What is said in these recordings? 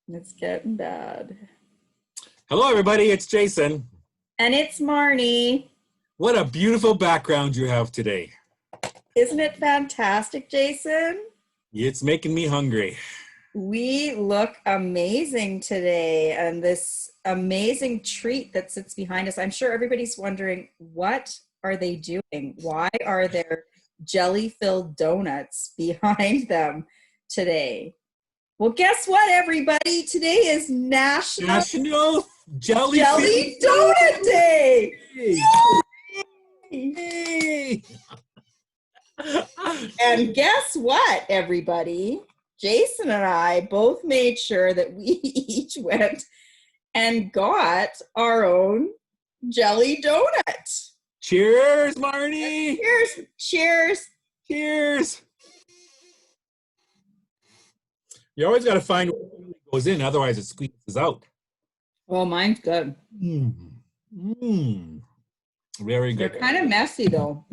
It's getting bad. Hello, everybody. It's Jason. And it's Marnie. What a beautiful background you have today. Isn't it fantastic, Jason? It's making me hungry. We look amazing today, and this amazing treat that sits behind us. I'm sure everybody's wondering, what are they doing? Why are there jelly-filled donuts behind them today? Well, guess what, everybody? Today is National Jelly Donut Day! Yay! And guess what, everybody? Jason and I both made sure that we each went and got our own jelly donut. Cheers, Marnie! Cheers! Cheers! Cheers! You always got to find what goes in, otherwise it squeezes out. Well, mine's good. Very good. They're kind of messy, though.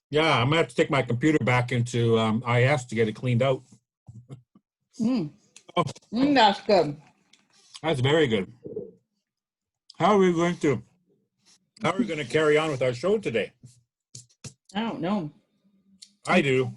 Yeah, I'm going to have to take my computer back into IS to get it cleaned out. That's good. That's very good. How are we going to carry on with our show today? I don't know. I do.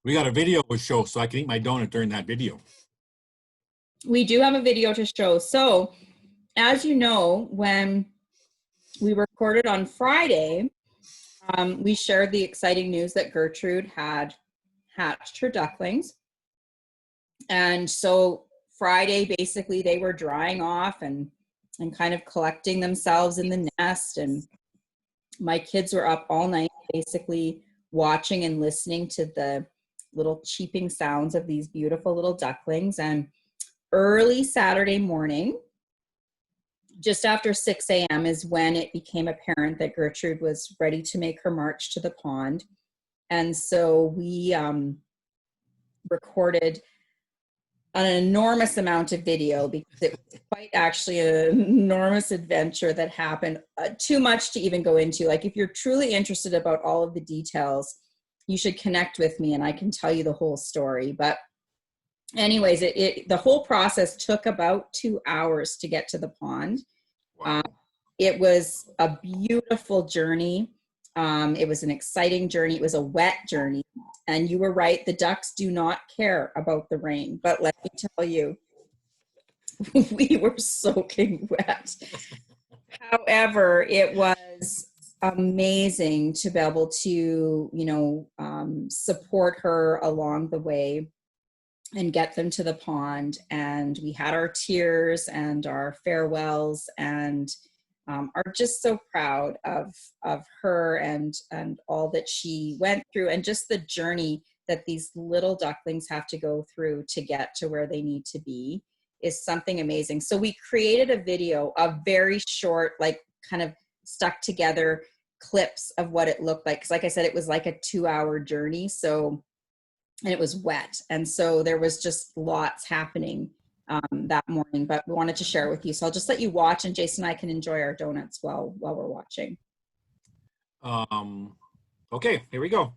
We got a video to show, so I can eat my donut during that video. We do have a video to show. So, as you know, when we recorded on Friday, we shared the exciting news that Gertrude had hatched her ducklings. And so Friday, basically, they were drying off and kind of collecting themselves in the nest. And my kids were up all night, basically watching and listening to the little cheeping sounds of these beautiful little ducklings. And early Saturday morning, just after 6 a.m. is when it became apparent that Gertrude was ready to make her march to the pond. And so we recorded an enormous amount of video because it was quite actually an enormous adventure that happened. Too much to even go into. Like, if you're truly interested about all of the details, you should connect with me and I can tell you the whole story. But anyways, the whole process took about 2 hours to get to the pond. Wow. It was a beautiful journey. It was an exciting journey. It was a wet journey. And you were right, the ducks do not care about the rain. But let me tell you, we were soaking wet. However, it was amazing to be able to, support her along the way and get them to the pond. And we had our tears and our farewells, and are just so proud of her and all that she went through, and just the journey that these little ducklings have to go through to get to where they need to be is something amazing. So we created a video, a very short, like kind of stuck together clips of what it looked like. Because like I said, it was like a 2-hour journey. So, and it was wet. And so there was just lots happening that morning, but we wanted to share with you. So I'll just let you watch, and Jason and I can enjoy our donuts while we're watching. Okay, here we go.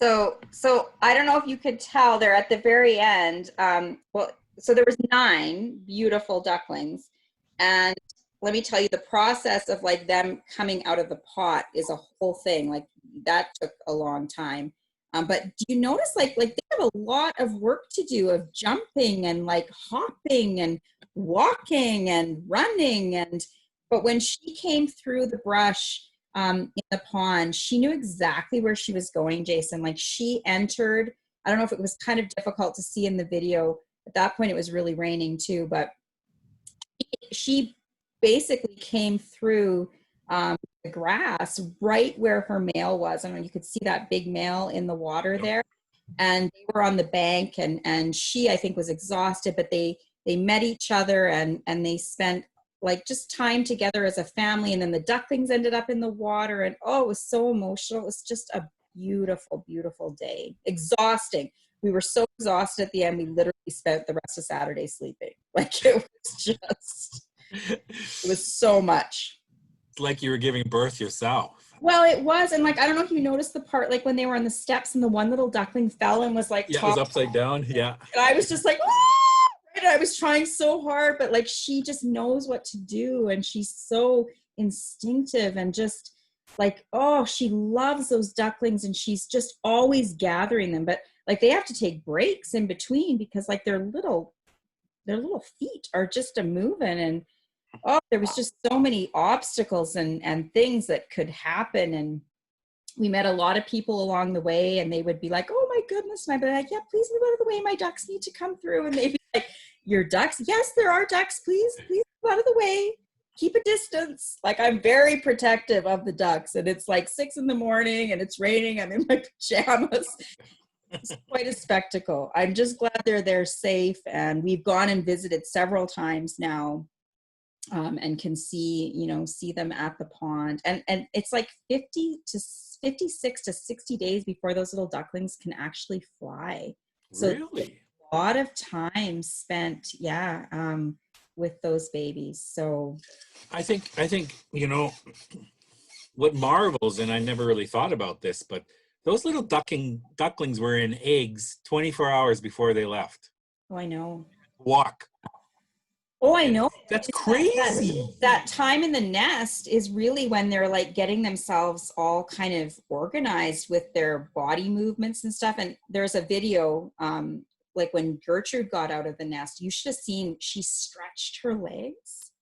So I don't know if you could tell, they're at the very end. Well, so there was 9 beautiful ducklings, and let me tell you, the process of like them coming out of the pot is a whole thing. Like that took a long time. But do you notice like they have a lot of work to do of jumping and like hopping and walking and running, and but when she came through the brush in the pond, she knew exactly where she was going, Jason. Like she entered, I don't know if it was kind of difficult to see in the video. At that point, it was really raining too, but she basically came through the grass right where her male was. I don't know, you could see that big male in the water Yep. there. And they were on the bank, and she, I think, was exhausted, but they met each other, and they spent like just time together as a family. And then the ducklings ended up in the water, and oh, it was so emotional. It was just a beautiful, beautiful day. Exhausting. We were so exhausted at the end. We literally spent the rest of Saturday sleeping. Like it was just, it was so much. It's like you were giving birth yourself. Well, it was. And like, I don't know if you noticed the part, like when they were on the steps and the one little duckling fell and was like Yeah, it was top. upside down. Yeah. And I was just like, ah! Right? I was trying so hard, but like she just knows what to do, and she's so instinctive, and just like, oh, she loves those ducklings, and she's just always gathering them. But like they have to take breaks in between because like their little feet are just a moving, and oh, there was just so many obstacles and things that could happen. And we met a lot of people along the way, and they would be like, oh my goodness. And I'd be like, yeah, please move out of the way. My ducks need to come through. And they'd be like, your ducks? Yes, there are ducks. Please move out of the way. Keep a distance. Like I'm very protective of the ducks. And it's like 6 in the morning and it's raining. I'm in my pajamas. It's quite a spectacle. I'm just glad they're there safe. And we've gone and visited several times now, and can see them at the pond, and it's like 56 to 60 days before those little ducklings can actually fly. So Really? a lot of time spent, with those babies. So I think, what marvels, and I never really thought about this, but those little ducklings were in eggs 24 hours before they left. oh, I know. Walk. Oh, I know. That's That, crazy. that time in the nest is really when they're like getting themselves all kind of organized with their body movements and stuff. And there's a video, like when Gertrude got out of the nest, you should have seen, she stretched her legs.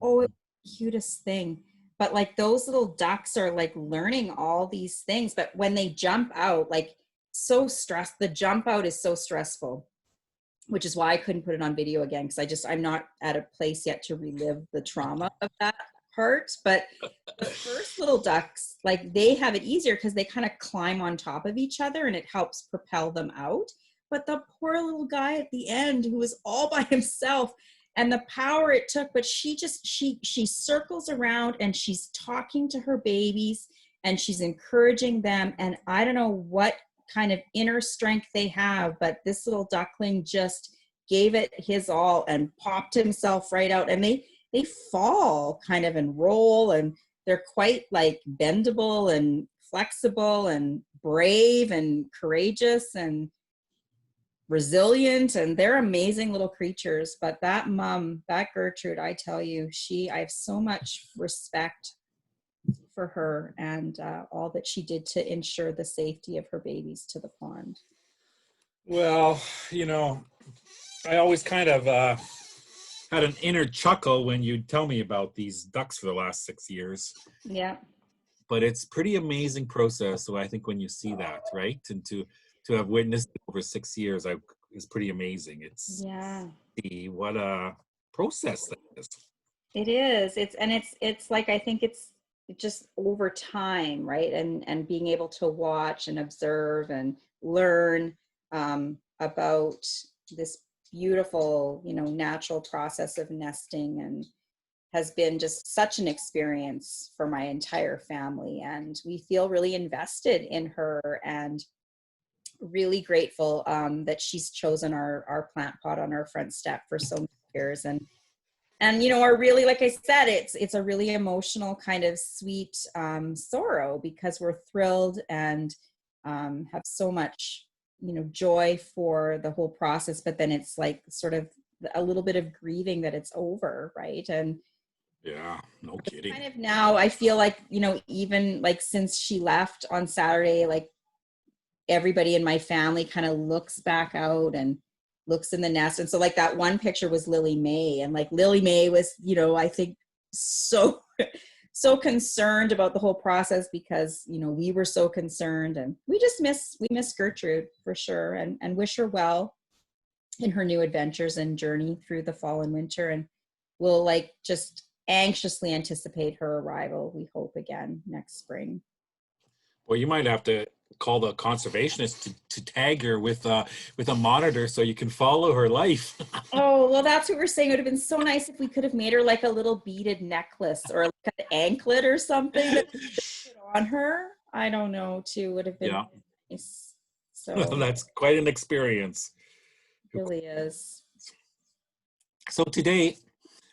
Oh, it was the cutest thing. But like those little ducks are like learning all these things. But when they jump out, like so stressed, the jump out is so stressful, which is why I couldn't put it on video again, because I'm not at a place yet to relive the trauma of that part. But the first little ducks, like they have it easier because they kind of climb on top of each other and it helps propel them out. But the poor little guy at the end who was all by himself, and the power it took, but she circles around and she's talking to her babies and she's encouraging them. And I don't know what kind of inner strength they have, but this little duckling just gave it his all and popped himself right out. And they fall kind of and roll, and they're quite like bendable and flexible and brave and courageous and resilient, and they're amazing little creatures. But that mom, that Gertrude, I tell you, I have so much respect for her, and all that she did to ensure the safety of her babies to the pond. Well, I always kind of had an inner chuckle when you'd tell me about these ducks for the last 6 years. Yeah. But it's pretty amazing process. So I think when you see that, right, and to have witnessed it over 6 years, is pretty amazing. It's what a process that is. It is. It's like, I think it's just over time, right? And being able to watch and observe and learn about this beautiful, natural process of nesting, and has been just such an experience for my entire family. And we feel really invested in her, and really grateful that she's chosen our plant pot on our front step for so many years. And are really, like I said, it's a really emotional kind of sweet sorrow, because we're thrilled and have so much, joy for the whole process, but then it's like sort of a little bit of grieving that it's over, right? And yeah, no kidding. kind of now I feel like, even like since she left on Saturday, like everybody in my family kind of looks back out and looks in the nest. And so like that one picture was Lily May, and like Lily May was, I think so so concerned about the whole process because, we were so concerned, and we miss Gertrude for sure, and wish her well in her new adventures and journey through the fall and winter. And we'll like just anxiously anticipate her arrival, we hope, again next spring. Well, you might have to call the conservationist to tag her with a monitor so you can follow her life. Oh, well, that's what we're saying. It would have been so nice if we could have made her like a little beaded necklace or like an anklet or something that we could put on her. I don't know, too. Would have been nice. So that's quite an experience. It really is. So today,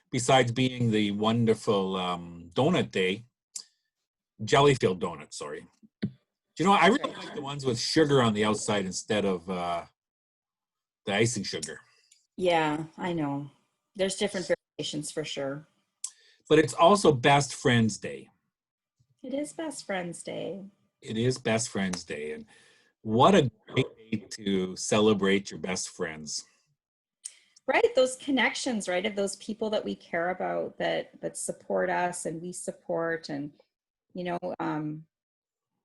besides being the wonderful donut day, Jellyfield donuts, sorry. I really like the ones with sugar on the outside instead of the icing sugar. Yeah, I know. There's different variations for sure. But it's also Best Friends Day. It is Best Friends Day. It is Best Friends Day. And what a great day to celebrate your best friends. Right, those connections, right, of those people that we care about, that support us and we support. And,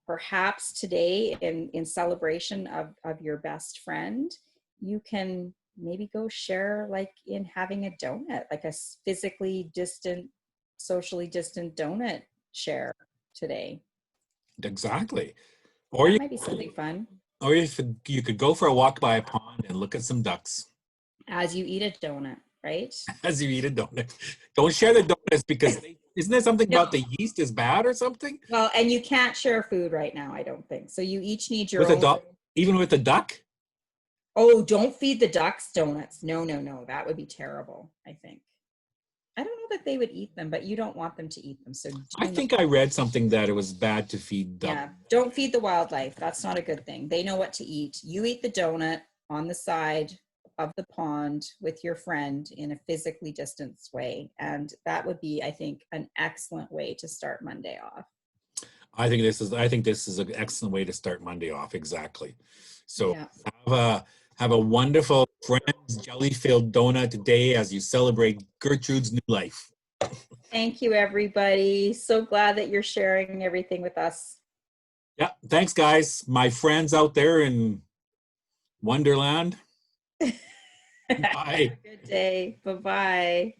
perhaps today in celebration of your best friend, you can maybe go share like in having a donut, like a physically distant, socially distant donut share today. Exactly. Or that might be something fun. Or you could go for a walk by a pond and look at some ducks. As you eat a donut, right? As you eat a donut. Don't share the donuts because isn't there something about the yeast is bad or something? Well, and you can't share food right now, I don't think. So you each need your own. Even with a duck? Oh, don't feed the ducks donuts. No. That would be terrible, I think. I don't know that they would eat them, but you don't want them to eat them. So I think I read something that it was bad to feed ducks. Yeah, don't feed the wildlife. That's not a good thing. They know what to eat. You eat the donut on the side of the pond with your friend in a physically distanced way. And that would be, I think, an excellent way to start Monday off. I think this is an excellent way to start Monday off. Exactly. So have a wonderful Friends Jellyfield donut today as you celebrate Gertrude's new life. Thank you, everybody. So glad that you're sharing everything with us. Yeah. Thanks, guys. My friends out there in Wonderland. Bye. Good day. Bye-bye.